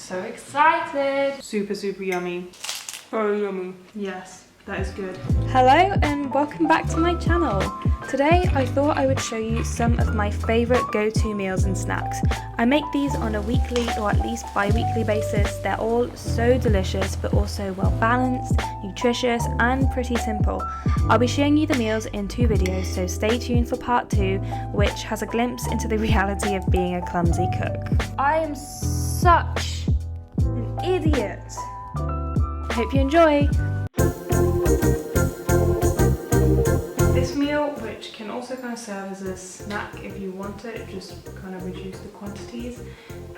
So excited. Super, super yummy. So yummy. Yes, that is good. Hello and welcome back to my channel. Today I thought I would show you some of my favourite go-to meals and snacks. I make these on a weekly or at least bi-weekly basis. They're all so delicious but also well balanced, nutritious and pretty simple. I'll be showing you the meals in 2 videos, so stay tuned for part 2, which has a glimpse into the reality of being a clumsy cook. I am such an idiot. I hope you enjoy. This meal, which can also kind of serve as a snack if you want it, just kind of reduce the quantities,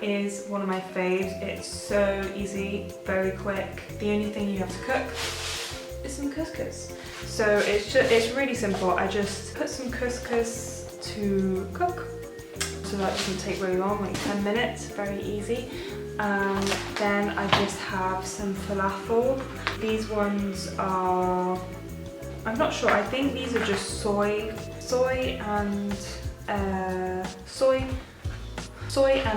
is one of my faves. It's so easy, very quick. The only thing you have to cook is some couscous. So it's really simple. I just put some couscous to cook, so that doesn't take very long, like 10 minutes, very easy. Then I just have some falafel. These ones are, I'm not sure, I think these are just soy and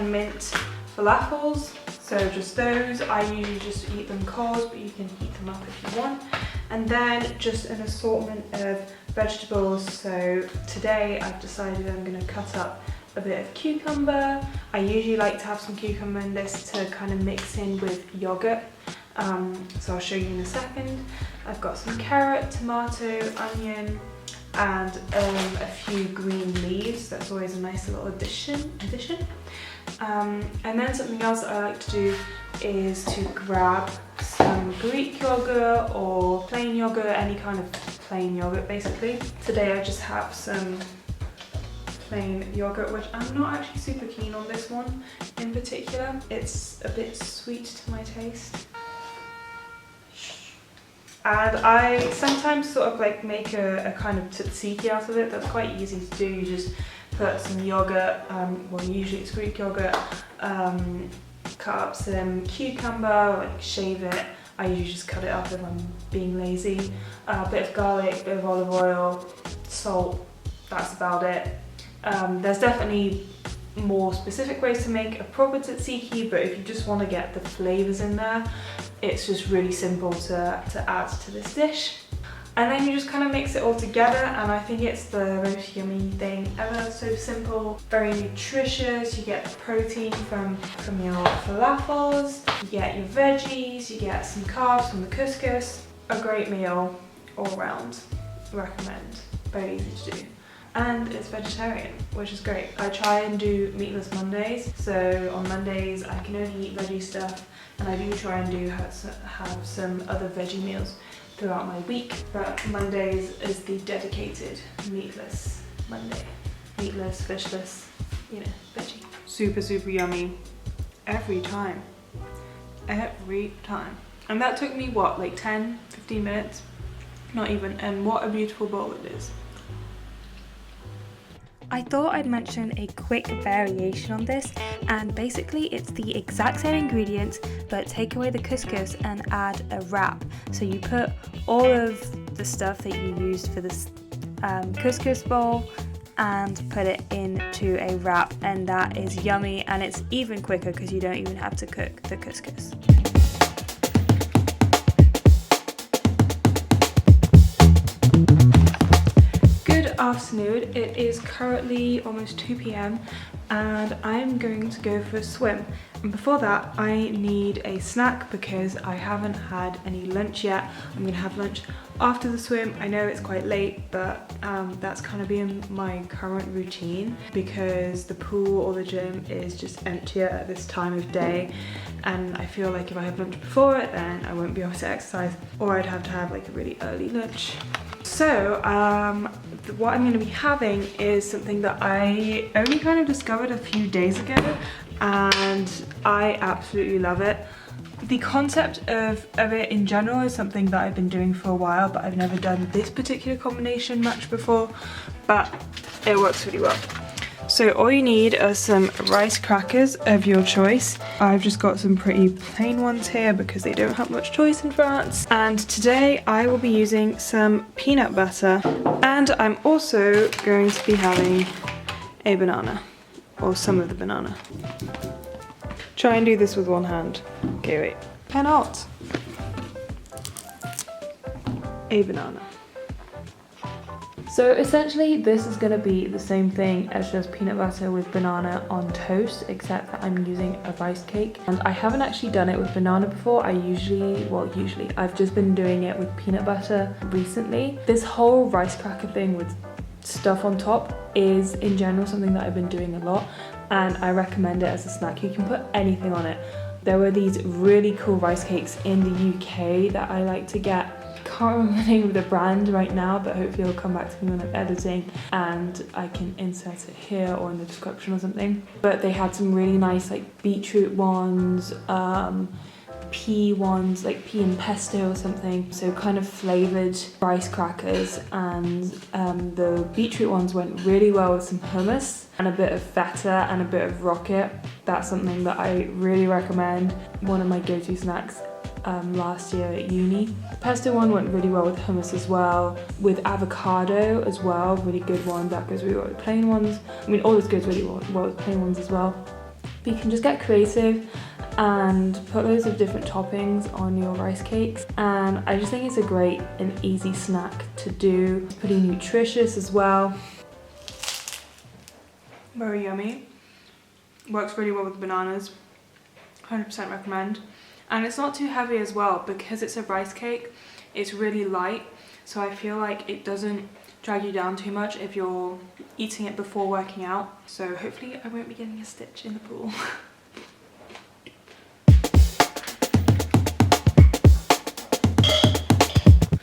mint falafels. So just those. I usually just eat them cold, but you can heat them up if you want. And then just an assortment of vegetables. So today I've decided I'm going to cut up a bit of cucumber. I usually like to have some cucumber in this to kind of mix in with yogurt. So I'll show you in a second. I've got some carrot, tomato, onion, and a few green leaves. That's always a nice little addition. And then something else that I like to do is to grab some Greek yogurt or plain yogurt, any kind of plain yogurt basically. Today I just have some plain yogurt, which I'm not actually super keen on this one in particular. It's a bit sweet to my taste. And I sometimes sort of like make a kind of tzatziki out of it. That's quite easy to do. You just put some yogurt, well usually it's Greek yogurt, cut up some cucumber, like shave it. I usually just cut it up if I'm being lazy. A bit of garlic, bit of olive oil, salt, that's about it. There's definitely more specific ways to make a proper tzatziki, but if you just want to get the flavours in there, it's just really simple to add to this dish. And then you just kind of mix it all together, and I think it's the most yummy thing ever. So simple, very nutritious. You get the protein from your falafels, you get your veggies, you get some carbs from the couscous. A great meal all around. Recommend. Very easy to do. And it's vegetarian, which is great. I try and do meatless Mondays, so on Mondays I can only eat veggie stuff, and I do try and have some other veggie meals throughout my week, but Mondays is the dedicated meatless Monday. Meatless, fishless, you know, veggie. Super, super yummy every time. Every time. And that took me what, like 10, 15 minutes? Not even, and what a beautiful bowl it is. I thought I'd mention a quick variation on this, and basically it's the exact same ingredients but take away the couscous and add a wrap. So you put all of the stuff that you used for this couscous bowl and put it into a wrap, and that is yummy, and it's even quicker because you don't even have to cook the couscous. Afternoon. It is currently almost 2 p.m. and I'm going to go for a swim. And before that, I need a snack because I haven't had any lunch yet. I'm gonna have lunch after the swim. I know it's quite late, but that's kind of been my current routine because the pool or the gym is just emptier at this time of day. And I feel like if I have lunch before it, then I won't be able to exercise, or I'd have to have like a really early lunch. So what I'm going to be having is something that I only kind of discovered a few days ago, and I absolutely love it. The concept of it in general is something that I've been doing for a while, but I've never done this particular combination much before, but it works really well. So all you need are some rice crackers of your choice. I've just got some pretty plain ones here because they don't have much choice in France. And today I will be using some peanut butter, and I'm also going to be having a banana, or some of the banana. Try and do this with one hand. Okay, wait. Cannot. A banana. So essentially this is going to be the same thing as just peanut butter with banana on toast, except that I'm using a rice cake. And I haven't actually done it with banana before. I've just been doing it with peanut butter recently. This whole rice cracker thing with stuff on top is in general something that I've been doing a lot, and I recommend it as a snack. You can put anything on it. There were these really cool rice cakes in the UK that I like to get. Can't remember the name of the brand right now, but hopefully it'll come back to me when I'm editing and I can insert it here or in the description or something. But they had some really nice like beetroot ones, pea ones, like pea and pesto or something. So kind of flavoured rice crackers, and the beetroot ones went really well with some hummus and a bit of feta and a bit of rocket. That's something that I really recommend. One of my go-to snacks last year at uni. The pesto one went really well with hummus as well, with avocado as well, really good one. That goes really well with plain ones. I mean, all this goes really well with plain ones as well. But you can just get creative and put loads of different toppings on your rice cakes, and I just think it's a great and easy snack to do. It's pretty nutritious as well. Very yummy. Works really well with bananas. 100% recommend. And it's not too heavy as well, because it's a rice cake. It's really light, so I feel like it doesn't drag you down too much if you're eating it before working out. So hopefully I won't be getting a stitch in the pool.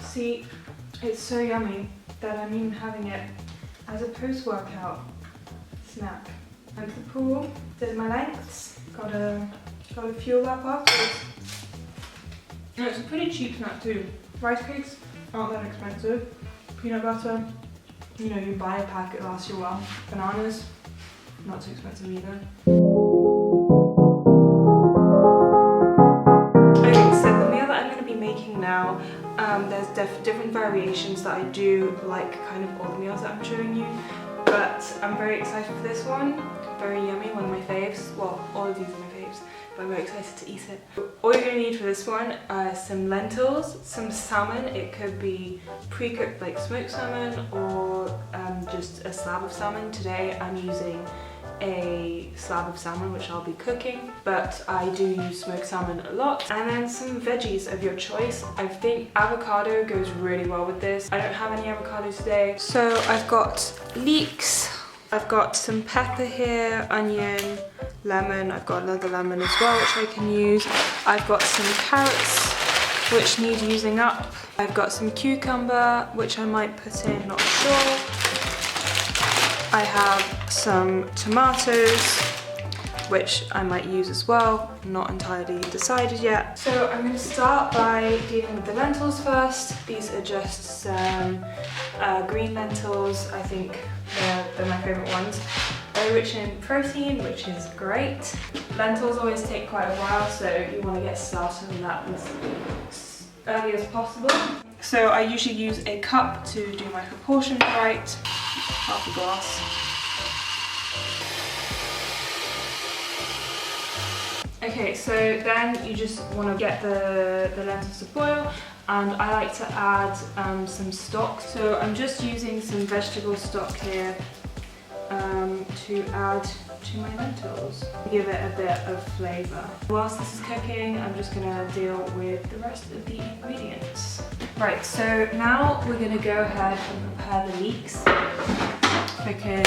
See, it's so yummy that I'm even having it as a post-workout snack. Went to the pool, did my lengths, got a fuel up afterwards. And it's a pretty cheap snack too. Rice cakes aren't that expensive. Peanut butter, you know, you buy a pack, it lasts you a while. Bananas, not too expensive either. Okay, so the meal that I'm going to be making now, there's different variations that I do, like kind of all the meals that I'm showing you. But I'm very excited for this one. Very yummy, one of my faves. Well, all of these are my faves, but I'm very excited to eat it. All you're going to need for this one are some lentils, some salmon. It could be pre-cooked like smoked salmon, or just a slab of salmon. Today I'm using a slab of salmon, which I'll be cooking, but I do use smoked salmon a lot. And then some veggies of your choice. I think avocado goes really well with this. I don't have any avocado today. So I've got leeks, I've got some pepper here, onion, lemon. I've got another lemon as well, which I can use. I've got some carrots, which need using up. I've got some cucumber, which I might put in, not sure. I have some tomatoes, which I might use as well, not entirely decided yet. So I'm going to start by dealing with the lentils first. These are just some green lentils. I think they're my favourite ones. They're rich in protein, which is great. Lentils always take quite a while, so you want to get started on that as early as possible. So I usually use a cup to do my proportions right. Half a glass. Okay, so then you just want to get the lentils to boil, and I like to add some stock. So I'm just using some vegetable stock here to add to my lentils, give it a bit of flavour. Whilst this is cooking, I'm just going to deal with the rest of the ingredients. Right, so now we're going to go ahead and prepare the leeks, because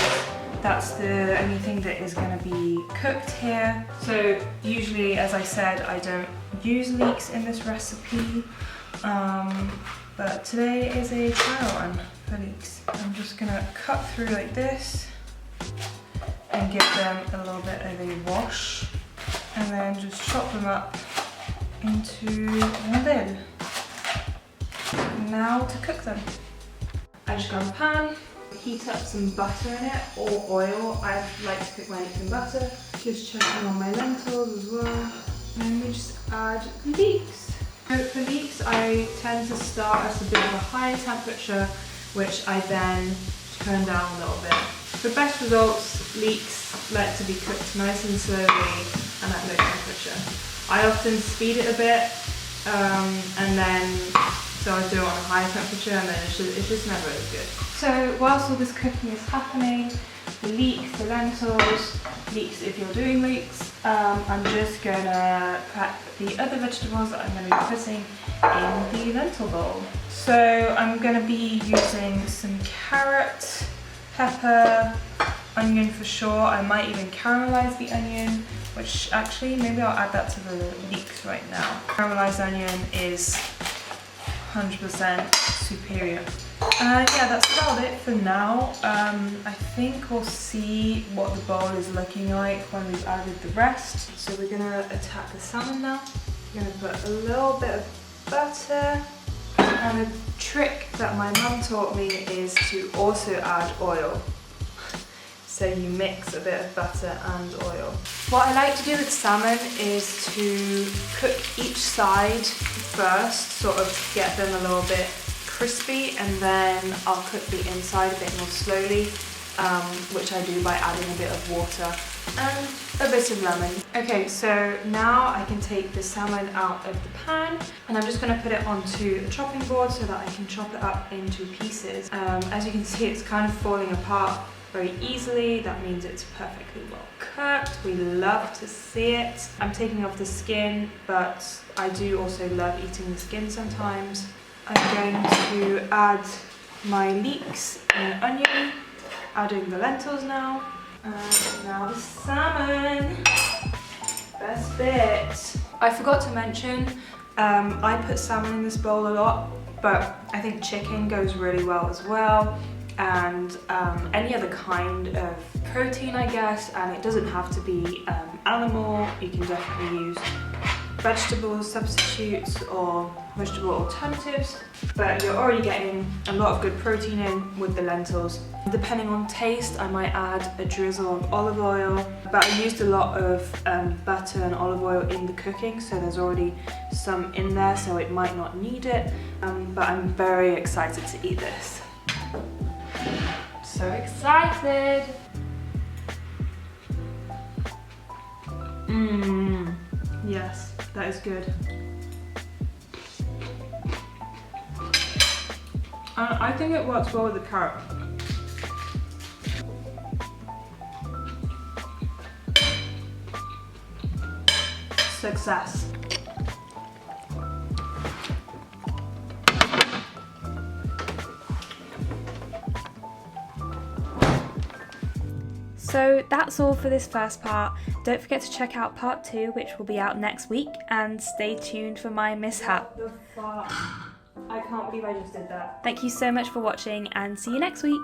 that's the only thing that is going to be cooked here. So usually, as I said, I don't use leeks in this recipe, but today is a trial run for leeks. I'm just going to cut through like this and give them a little bit of a wash, and then just chop them up into rondelles. Now to cook them. I just grab a pan, heat up some butter in it, or oil. I like to cook my leeks in butter. Just checking on my lentils as well. And then we just add leeks. So for leeks, I tend to start at a bit of a higher temperature, which I then turn down a little bit. For best results, leeks like to be cooked nice and slowly and at low temperature. I often speed it a bit, and then so I do it on a higher temperature, and then it's just never as good. So whilst all this cooking is happening, the leeks, the lentils, leeks if you're doing leeks, I'm just gonna prep the other vegetables that I'm gonna be putting in the lentil bowl. So I'm gonna be using some carrot, pepper, onion for sure. I might even caramelize the onion, which actually maybe I'll add that to the leeks right now. Caramelized onion is 100% superior. Yeah, that's about it for now. I think we'll see what the bowl is looking like when we've added the rest. So we're gonna attack the salmon now. We're gonna put a little bit of butter. And a trick that my mum taught me is to also add oil. So you mix a bit of butter and oil. What I like to do with salmon is to cook each side first, sort of get them a little bit crispy, and then I'll cook the inside a bit more slowly, which I do by adding a bit of water and a bit of lemon. Okay, so now I can take the salmon out of the pan, and I'm just going to put it onto a chopping board so that I can chop it up into pieces. As you can see, it's kind of falling apart very easily. That means it's perfectly well cooked. We love to see it. I'm taking off the skin, but I do also love eating the skin sometimes. I'm going to add my leeks and onion, adding the lentils now, and now the salmon. Best bit. I forgot to mention, I put salmon in this bowl a lot, but I think chicken goes really well as well, and any other kind of protein, I guess, and it doesn't have to be animal. You can definitely use vegetable substitutes or vegetable alternatives, but you're already getting a lot of good protein in with the lentils. Depending on taste, I might add a drizzle of olive oil, but I used a lot of butter and olive oil in the cooking, so there's already some in there, so it might not need it, but I'm very excited to eat this. So excited! Yes, that is good. I think it works well with the carrot. Success. So that's all for this first part. Don't forget to check out part 2, which will be out next week, and stay tuned for my mishap. What the fuck? I can't believe I just did that. Thank you so much for watching, and see you next week.